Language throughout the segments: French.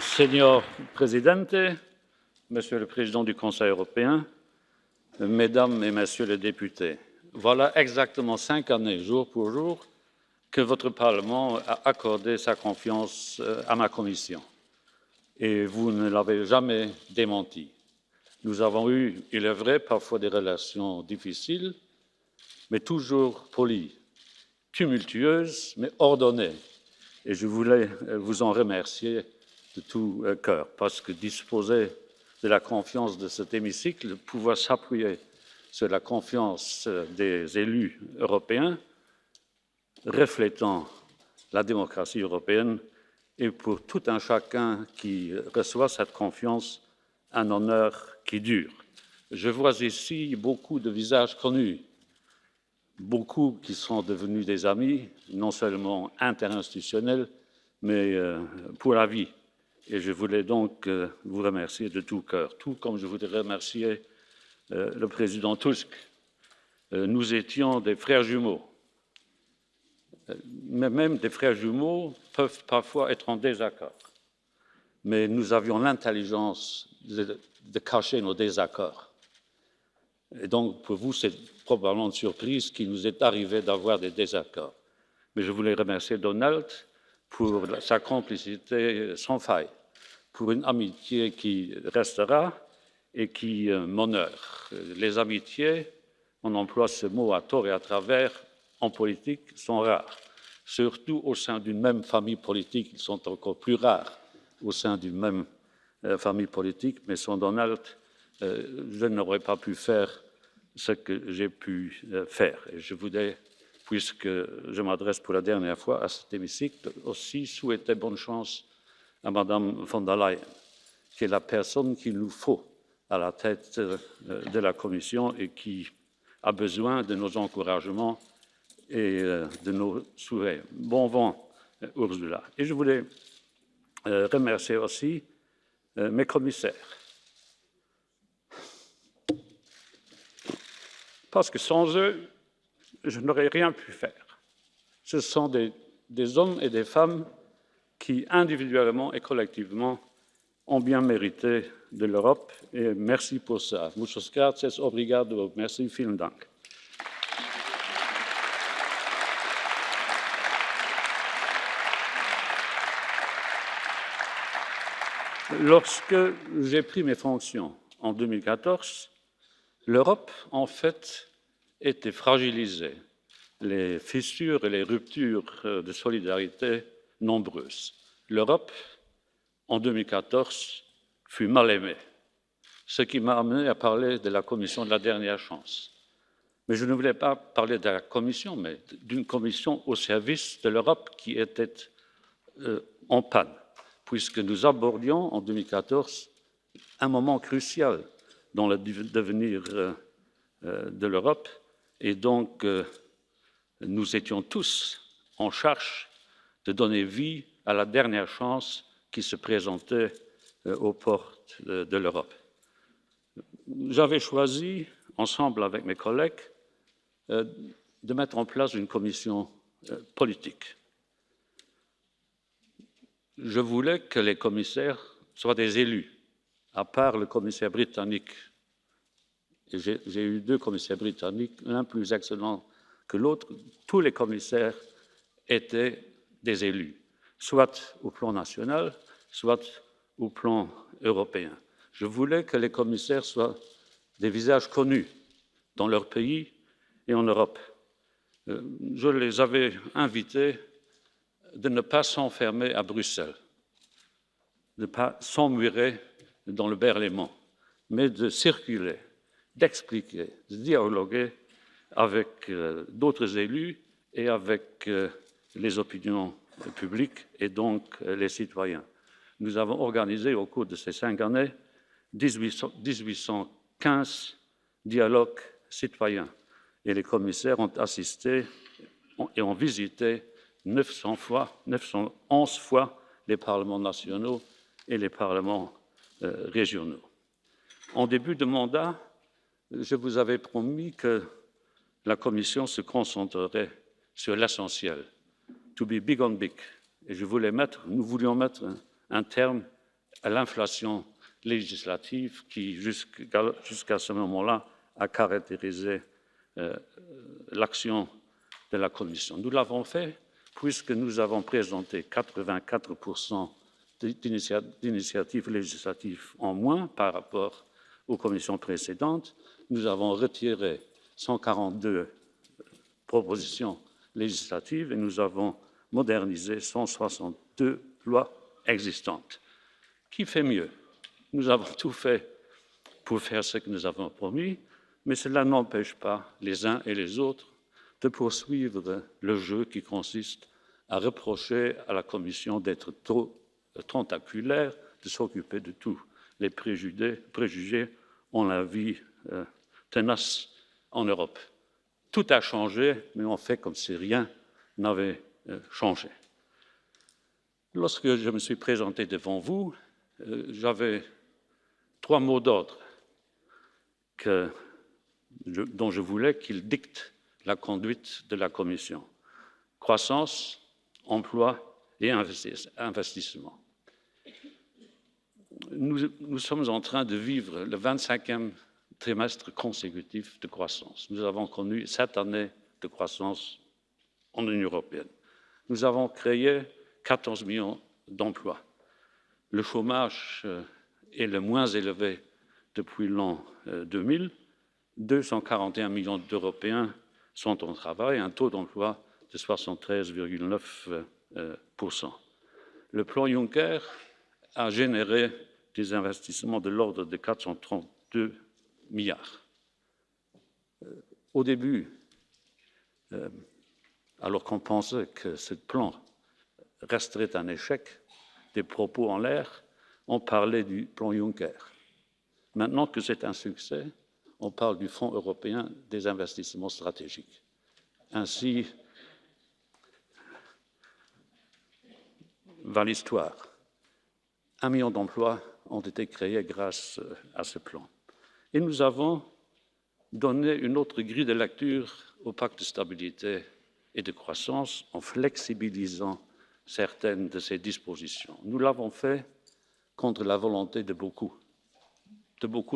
Señor Presidente, Monsieur le Président du Conseil européen, Mesdames et Messieurs les députés, voilà exactement 5 années, jour pour jour, que votre Parlement a accordé sa confiance à ma Commission. Et vous ne l'avez jamais démenti. Nous avons eu, il est vrai, parfois des relations difficiles, mais toujours polies, tumultueuses, mais ordonnées. Et je voulais vous en remercier de tout cœur, parce que disposer de la confiance de cet hémicycle, pouvoir s'appuyer sur la confiance des élus européens, reflétant la démocratie européenne, est pour tout un chacun qui reçoit cette confiance un honneur qui dure. Je vois ici beaucoup de visages connus, beaucoup qui sont devenus des amis, non seulement interinstitutionnels, mais pour la vie. Et je voulais donc vous remercier de tout cœur, tout comme je voudrais remercier le président Tusk. Nous étions des frères jumeaux. Mais même des frères jumeaux peuvent parfois être en désaccord. Mais nous avions l'intelligence de cacher nos désaccords. Et donc, pour vous, c'est probablement une surprise qu'il nous est arrivé d'avoir des désaccords. Mais je voulais remercier Donald pour sa complicité sans faille, pour une amitié qui restera et qui m'honore. Les amitiés, on emploie ce mot à tort et à travers, en politique, sont rares. Surtout au sein d'une même famille politique, ils sont encore plus rares au sein d'une même famille politique. Mais sans Donald, je n'aurais pas pu faire ce que j'ai pu faire. Et je voudrais, puisque je m'adresse pour la dernière fois à cet hémicycle, aussi souhaiter bonne chance à Madame von der Leyen, qui est la personne qu'il nous faut à la tête de la Commission et qui a besoin de nos encouragements et de nos souhaits. Bon vent, Ursula. Et je voulais remercier aussi mes commissaires. Parce que sans eux, je n'aurais rien pu faire. Ce sont des hommes et des femmes qui, individuellement et collectivement, ont bien mérité de l'Europe. Et merci pour ça. Muchas gracias, obrigado, merci, vielen Dank. Lorsque j'ai pris mes fonctions en 2014, l'Europe, en fait, était fragilisée. Les fissures et les ruptures de solidarité nombreuses. L'Europe, en 2014, fut mal aimée, ce qui m'a amené à parler de la Commission de la dernière chance. Mais je ne voulais pas parler de la Commission, mais d'une Commission au service de l'Europe qui était en panne, puisque nous abordions en 2014 un moment crucial dans le devenir de l'Europe, et donc nous étions tous en charge de donner vie à la dernière chance qui se présentait aux portes de l'Europe. J'avais choisi, ensemble avec mes collègues, de mettre en place une commission politique. Je voulais que les commissaires soient des élus, à part le commissaire britannique. J'ai eu 2 commissaires britanniques, l'un plus excellent que l'autre. Tous les commissaires étaient des élus, soit au plan national, soit au plan européen. Je voulais que les commissaires soient des visages connus dans leur pays et en Europe. Je les avais invités de ne pas s'enfermer à Bruxelles, de ne pas s'emmurer dans le Berlaymont, mais de circuler, d'expliquer, de dialoguer avec d'autres élus et avec les opinions publiques et donc les citoyens. Nous avons organisé au cours de ces 5 années 1815 dialogues citoyens et les commissaires ont assisté et ont visité 911 fois les parlements nationaux et les parlements régionaux. En début de mandat, je vous avais promis que la Commission se concentrerait sur l'essentiel, to be big on big. Et nous voulions mettre un terme à l'inflation législative qui, jusqu'à ce moment-là, a caractérisé l'action de la Commission. Nous l'avons fait puisque nous avons présenté 84% d'initiatives législatives en moins par rapport aux commissions précédentes. Nous avons retiré 142 propositions législatives et nous avons modernisé 162 lois existantes. Qui fait mieux? Nous avons tout fait pour faire ce que nous avons promis, mais cela n'empêche pas les uns et les autres de poursuivre le jeu qui consiste à reprocher à la Commission d'être trop tentaculaire, de s'occuper de tous les préjugés en la vie tenace en Europe. Tout a changé, mais on fait comme si rien n'avait changé. Lorsque je me suis présenté devant vous, j'avais 3 mots d'ordre dont je voulais qu'ils dictent la conduite de la Commission. Croissance, emploi et investissement. Nous sommes en train de vivre le 25e trimestre consécutif de croissance. Nous avons connu 7 années de croissance en Union européenne. Nous avons créé 14 millions d'emplois. Le chômage est le moins élevé depuis l'an 2000. 241 millions d'Européens sont en travail, un taux d'emploi de 73,9%. Le plan Juncker a généré des investissements de l'ordre de 432 milliards. Au début, alors qu'on pensait que ce plan resterait un échec, des propos en l'air, on parlait du plan Juncker. Maintenant que c'est un succès, on parle du Fonds européen des investissements stratégiques. Ainsi va l'histoire. 1 million d'emplois ont été créés grâce à ce plan. Et nous avons donné une autre grille de lecture au pacte de stabilité et de croissance en flexibilisant certaines de ses dispositions. Nous l'avons fait contre la volonté de beaucoup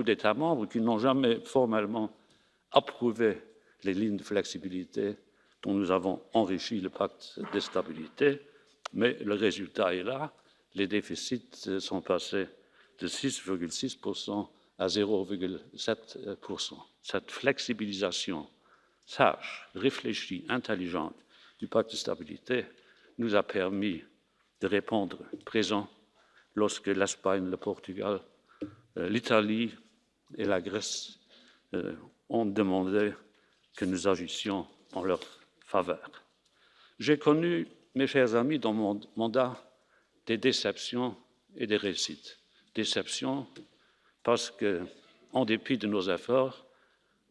d'États membres qui n'ont jamais formellement approuvé les lignes de flexibilité dont nous avons enrichi le pacte de stabilité, mais le résultat est là. Les déficits sont passés de 6,6% à 0,7%. Cette flexibilisation sage, réfléchie, intelligente du pacte de stabilité nous a permis de répondre présent lorsque l'Espagne, le Portugal, l'Italie et la Grèce ont demandé que nous agissions en leur faveur. J'ai connu, mes chers amis, dans mon mandat, des déceptions et des réussites. Déceptions parce que, en dépit de nos efforts,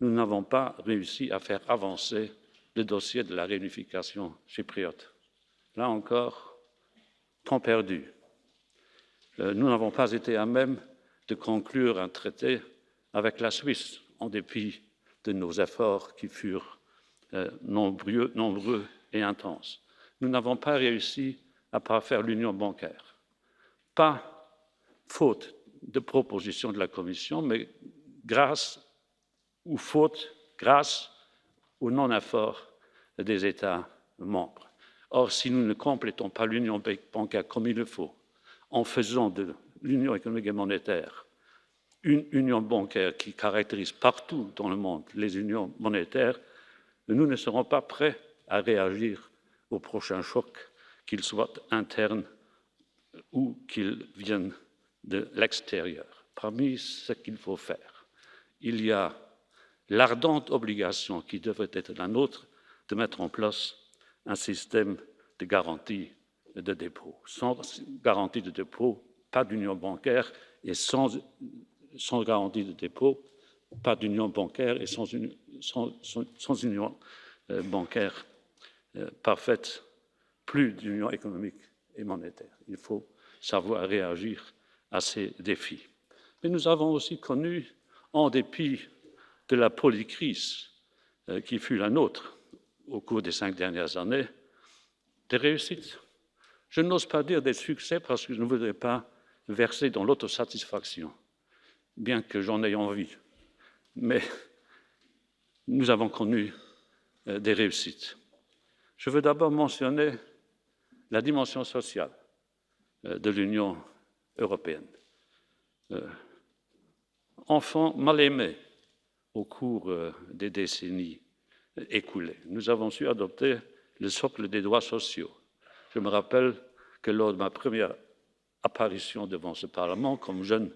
nous n'avons pas réussi à faire avancer le dossier de la réunification chypriote. Là encore, temps perdu. Nous n'avons pas été à même de conclure un traité avec la Suisse, en dépit de nos efforts qui furent nombreux et intenses. Nous n'avons pas réussi à parfaire l'union bancaire. Pas faute de propositions de la Commission, mais grâce au non-effort des États membres. Or, si nous ne complétons pas l'union bancaire comme il le faut, en faisant de l'union économique et monétaire une union bancaire qui caractérise partout dans le monde les unions monétaires, nous ne serons pas prêts à réagir au prochain choc, qu'il soit interne ou qu'il vienne de l'extérieur. Parmi ce qu'il faut faire, il y a l'ardente obligation qui devrait être la nôtre de mettre en place un système de garantie de dépôt. Sans garantie de dépôt, pas d'union bancaire, et sans garantie de dépôt, pas d'union bancaire, et sans union bancaire parfaite, plus d'union économique et monétaire. Il faut savoir réagir à ces défis. Mais nous avons aussi connu, en dépit de la polycrise qui fut la nôtre au cours des 5 dernières années, des réussites. Je n'ose pas dire des succès parce que je ne voudrais pas verser dans l'autosatisfaction, bien que j'en ai envie. Mais nous avons connu des réussites. Je veux d'abord mentionner la dimension sociale de l'Union européenne. Enfants mal aimés au cours des décennies écoulées, nous avons su adopter le socle des droits sociaux. Je me rappelle que lors de ma première apparition devant ce Parlement comme jeune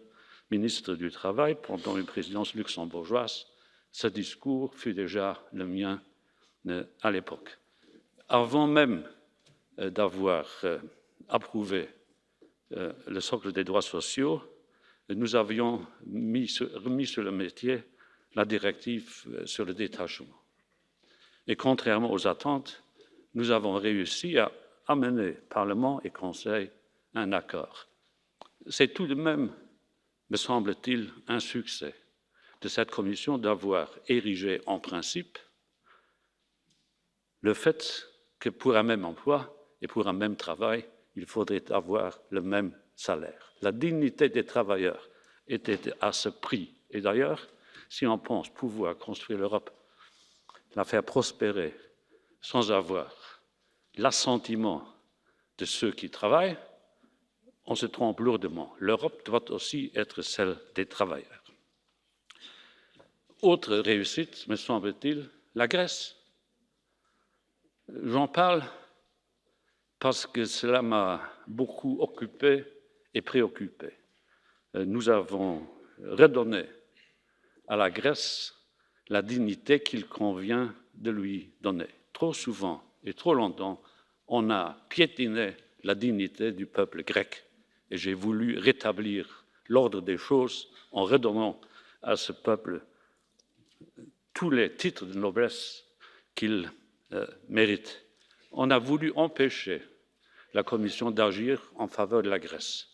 ministre du Travail pendant une présidence luxembourgeoise, ce discours fut déjà le mien à l'époque. Avant même d'avoir approuvé le socle des droits sociaux, nous avions remis sur le métier la directive sur le détachement. Et contrairement aux attentes, nous avons réussi à amener Parlement et Conseil à un accord. C'est tout de même, me semble-t-il, un succès de cette commission d'avoir érigé en principe le fait que pour un même emploi et pour un même travail, il faudrait avoir le même salaire. La dignité des travailleurs était à ce prix. Et d'ailleurs, si on pense pouvoir construire l'Europe, la faire prospérer sans avoir l'assentiment de ceux qui travaillent, on se trompe lourdement. L'Europe doit aussi être celle des travailleurs. Autre réussite, me semble-t-il, la Grèce. J'en parle parce que cela m'a beaucoup occupé et préoccupé. Nous avons redonné à la Grèce la dignité qu'il convient de lui donner. Trop souvent et trop longtemps, on a piétiné la dignité du peuple grec. Et j'ai voulu rétablir l'ordre des choses en redonnant à ce peuple tous les titres de noblesse qu'il mérite. On a voulu empêcher la Commission d'agir en faveur de la Grèce.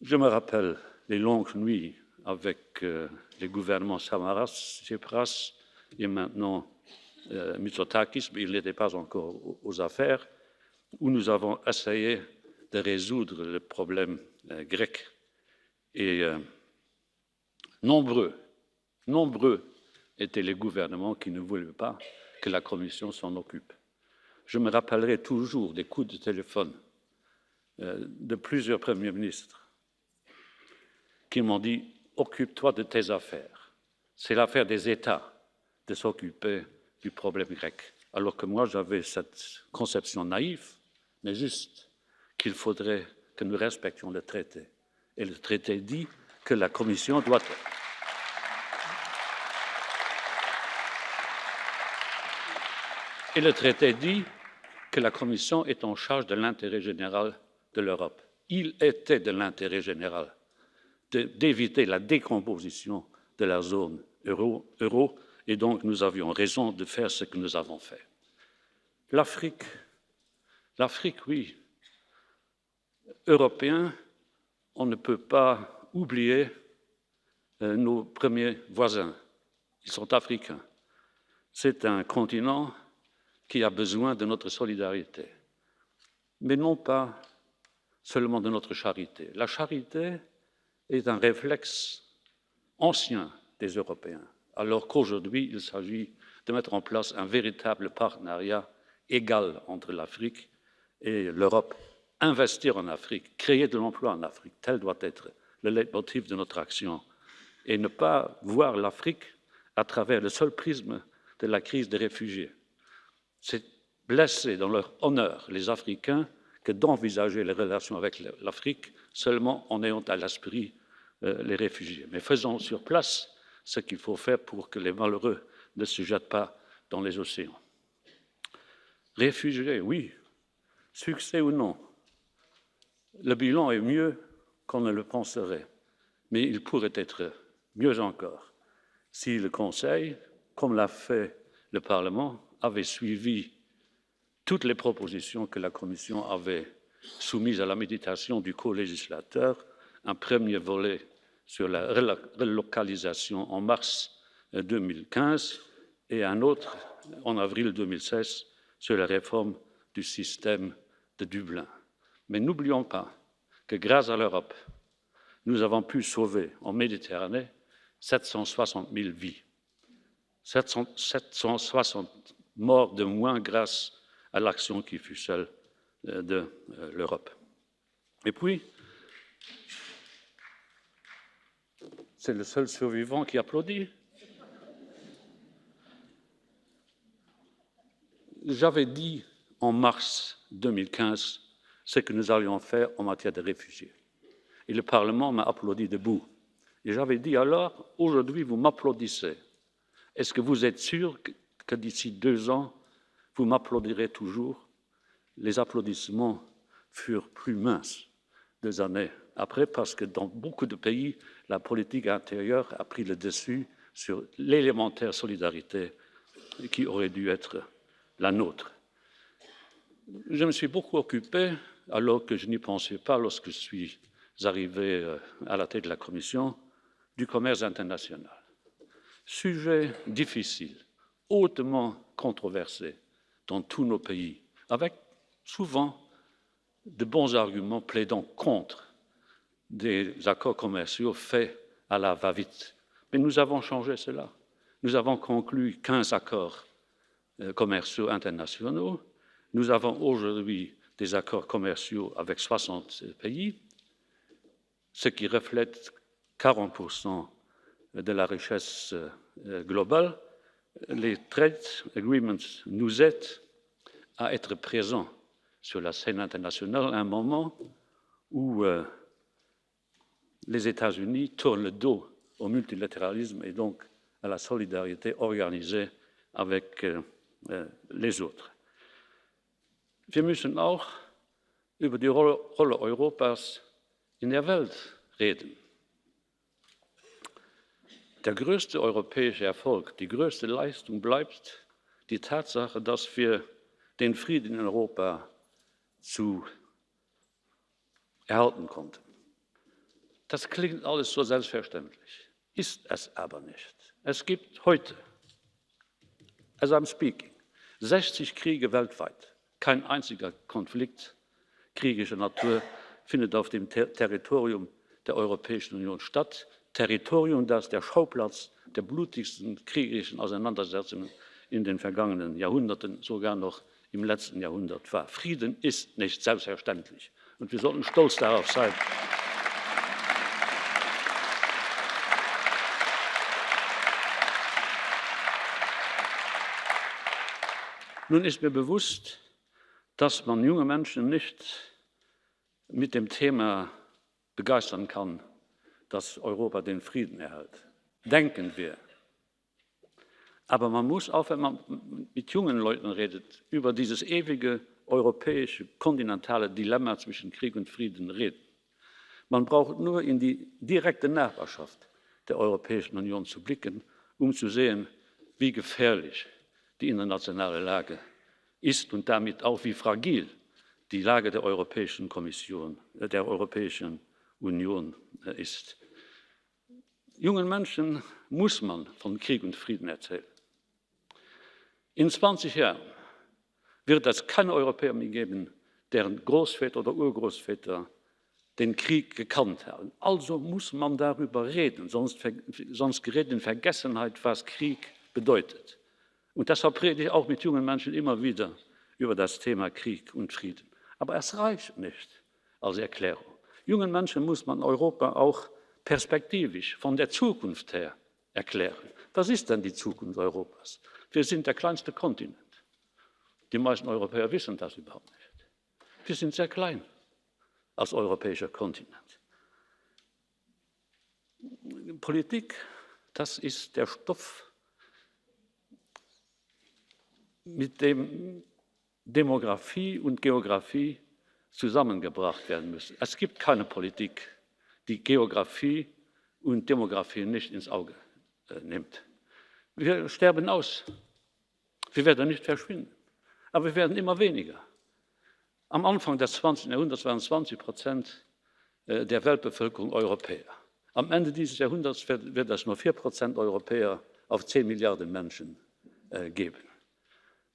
Je me rappelle les longues nuits avec les gouvernements Samaras, Tsipras et maintenant Mitsotakis, mais il n'était pas encore aux affaires, où nous avons essayé de résoudre le problème grec. Et nombreux étaient les gouvernements qui ne voulaient pas que la Commission s'en occupe. Je me rappellerai toujours des coups de téléphone de plusieurs premiers ministres qui m'ont dit « Occupe-toi de tes affaires. C'est l'affaire des États de s'occuper du problème grec. » Alors que moi, j'avais cette conception naïve, mais juste, qu'il faudrait que nous respections le traité. Et le traité dit que la Commission doit... Et le traité dit que la Commission est en charge de l'intérêt général de l'Europe. Il était de l'intérêt général d'éviter la décomposition de la zone euro, et donc nous avions raison de faire ce que nous avons fait. L'Afrique, oui. Européens, on ne peut pas oublier nos premiers voisins. Ils sont africains. C'est un continent qui a besoin de notre solidarité, mais non pas seulement de notre charité. La charité est un réflexe ancien des Européens, alors qu'aujourd'hui, il s'agit de mettre en place un véritable partenariat égal entre l'Afrique et l'Europe. Investir en Afrique, créer de l'emploi en Afrique, tel doit être le leitmotiv de notre action, et ne pas voir l'Afrique à travers le seul prisme de la crise des réfugiés. C'est blesser dans leur honneur les Africains que d'envisager les relations avec l'Afrique seulement en ayant à l'esprit les réfugiés. Mais faisons sur place ce qu'il faut faire pour que les malheureux ne se jettent pas dans les océans. Réfugiés, oui. Succès ou non, le bilan est mieux qu'on ne le penserait, mais il pourrait être mieux encore si le Conseil, comme l'a fait le Parlement, avait suivi toutes les propositions que la Commission avait soumises à la méditation du co-législateur, un premier volet sur la relocalisation en mars 2015 et un autre en avril 2016 sur la réforme du système de Dublin. Mais n'oublions pas que grâce à l'Europe, nous avons pu sauver en Méditerranée 760 000 vies. 760 morts de moins grâce à l'action qui fut celle de l'Europe. Et puis, c'est le seul survivant qui applaudit. J'avais dit en mars 2015 ce que nous allions faire en matière de réfugiés. Et le Parlement m'a applaudi debout. Et j'avais dit alors, aujourd'hui, vous m'applaudissez. Est-ce que vous êtes sûr que d'ici 2 ans, vous m'applaudirez toujours? Les applaudissements furent plus minces 2 années après, parce que dans beaucoup de pays, la politique intérieure a pris le dessus sur l'élémentaire solidarité qui aurait dû être la nôtre. Je me suis beaucoup occupé, alors que je n'y pensais pas lorsque je suis arrivé à la tête de la Commission, du commerce international. Sujet difficile, hautement controversé dans tous nos pays, avec souvent de bons arguments plaidant contre des accords commerciaux faits à la va-vite. Mais nous avons changé cela. Nous avons conclu 15 accords commerciaux internationaux. Nous avons aujourd'hui des accords commerciaux avec 60 pays, ce qui reflète 40% de la richesse globale. Les trade agreements nous aident à être présents sur la scène internationale à un moment où les États-Unis tournent le dos au multilatéralisme et donc à la solidarité organisée avec les autres. Wir müssen auch über die Rolle Europas in der Welt reden. Der größte europäische Erfolg, die größte Leistung bleibt die Tatsache, dass wir den Frieden in Europa erhalten konnten. Das klingt alles so selbstverständlich, ist es aber nicht. Es gibt heute, as I'm speaking, 60 Kriege weltweit. Kein einziger Konflikt kriegerischer Natur findet auf dem Territorium der Europäischen Union statt. Territorium, das der Schauplatz der blutigsten kriegerischen Auseinandersetzungen in den vergangenen Jahrhunderten, sogar noch im letzten Jahrhundert war. Frieden ist nicht selbstverständlich und wir sollten stolz darauf sein. Nun ist mir bewusst, dass man junge Menschen nicht mit dem Thema begeistern kann, dass Europa den Frieden erhält. Denken wir. Aber man muss auch, wenn man mit jungen Leuten redet, über dieses ewige europäische, kontinentale Dilemma zwischen Krieg und Frieden reden. Man braucht nur in die direkte Nachbarschaft der Europäischen Union zu blicken, um zu sehen, wie gefährlich die internationale Lage ist und damit auch wie fragil die Lage der Europäischen Kommission, der Europäischen Union ist. Jungen Menschen muss man von Krieg und Frieden erzählen. In 20 Jahren wird es keine Europäer mehr geben, deren Großväter oder Urgroßväter den Krieg gekannt haben. Also muss man darüber reden, sonst gerät in Vergessenheit, was Krieg bedeutet. Und deshalb rede ich auch mit jungen Menschen immer wieder über das Thema Krieg und Frieden. Aber es reicht nicht als Erklärung. Jungen Menschen muss man Europa auch perspektivisch von der Zukunft her erklären. Was ist denn die Zukunft Europas? Wir sind der kleinste Kontinent. Die meisten Europäer wissen das überhaupt nicht. Wir sind sehr klein als europäischer Kontinent. Politik, das ist der Stoff, mit dem Demografie und Geografie zusammengebracht werden müssen. Es gibt keine Politik, die Geografie und Demografie nicht ins Auge nimmt. Wir sterben aus. Wir werden nicht verschwinden, aber wir werden immer weniger. Am Anfang des 20. Jahrhunderts waren 20% der Weltbevölkerung Europäer. Am Ende dieses Jahrhunderts wird es nur 4% Europäer auf 10 Milliarden Menschen geben.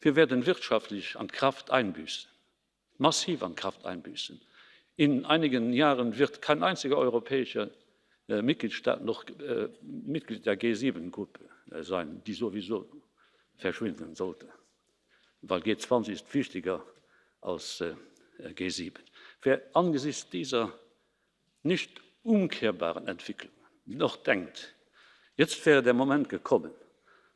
Wir werden wirtschaftlich an Kraft einbüßen, massiv an Kraft einbüßen. In einigen Jahren wird kein einziger europäischer Mitgliedstaat noch Mitglied der G7-Gruppe sein, die sowieso verschwinden sollte, weil G20 ist wichtiger als G7. Wer angesichts dieser nicht umkehrbaren Entwicklung noch denkt, jetzt wäre der Moment gekommen,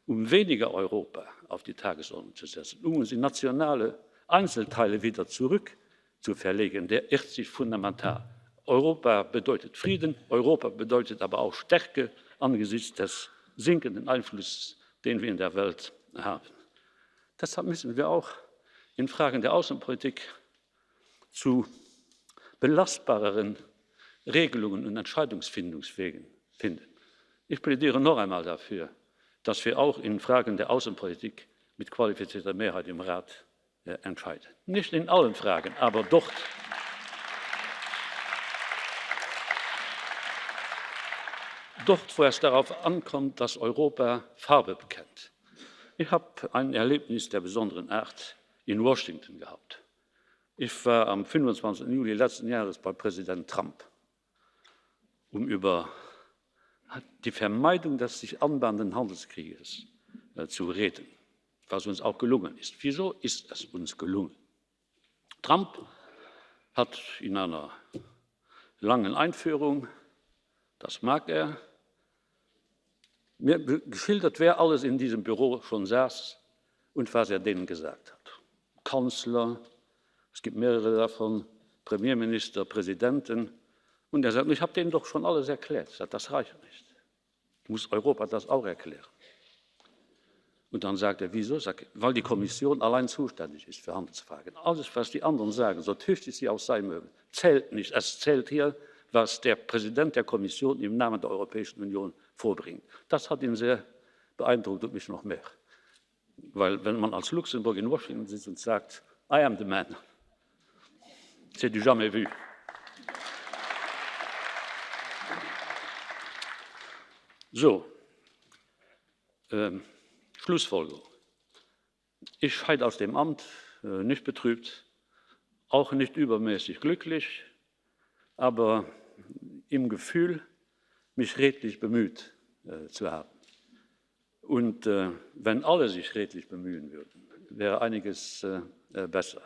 um weniger Europa auf die Tagesordnung zu setzen, um die nationale Einzelteile wieder zurück zu verlegen, der irrt sich fundamental. Europa bedeutet Frieden, Europa bedeutet aber auch Stärke angesichts des sinkenden Einflusses, den wir in der Welt haben. Deshalb müssen wir auch in Fragen der Außenpolitik zu belastbareren Regelungen und Entscheidungsfindungswegen finden. Ich plädiere noch einmal dafür, dass wir auch in Fragen der Außenpolitik mit qualifizierter Mehrheit im Rat entscheiden. Nicht in allen Fragen, aber dort, wo es darauf ankommt, dass Europa Farbe bekennt. Ich habe ein Erlebnis der besonderen Art in Washington gehabt. Ich war am 25. Juli letzten Jahres bei Präsident Trump, um über die Vermeidung des sich anbahnenden Handelskrieges zu reden, was uns auch gelungen ist. Wieso ist es uns gelungen? Trump hat in einer langen Einführung, das mag er, mir geschildert, wer alles in diesem Büro schon saß und was er denen gesagt hat. Kanzler, es gibt mehrere davon, Premierminister, Präsidenten. Und er sagt, ich habe denen doch schon alles erklärt. Ich sage, das reicht nicht. Muss Europa das auch erklären? Und dann sagt er, wieso? Sag, weil die Kommission allein zuständig ist für Handelsfragen. Alles, was die anderen sagen, so tüchtig sie auch sein mögen, zählt nicht. Es zählt hier, was der Präsident der Kommission im Namen der Europäischen Union vorbringt. Das hat ihn sehr beeindruckt und mich noch mehr. Weil wenn man als Luxemburg in Washington sitzt und sagt, I am the man, c'est du jamais vu. So, Schlussfolgerung. Ich scheide aus dem Amt nicht betrübt, auch nicht übermäßig glücklich, aber im Gefühl, mich redlich bemüht zu haben. Und wenn alle sich redlich bemühen würden, wäre einiges besser.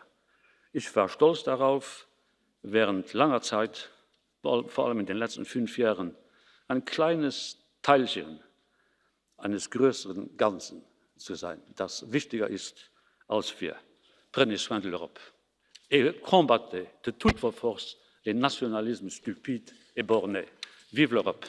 Ich war stolz darauf, während langer Zeit, vor allem in den letzten 5 Jahren, ein kleines Teilchen eines größeren Ganzen zu sein, das wichtiger ist als wir. Prenez soin de l'Europe et combattez de toute vos forces les nationalismes stupides et bornés. Vive l'Europe!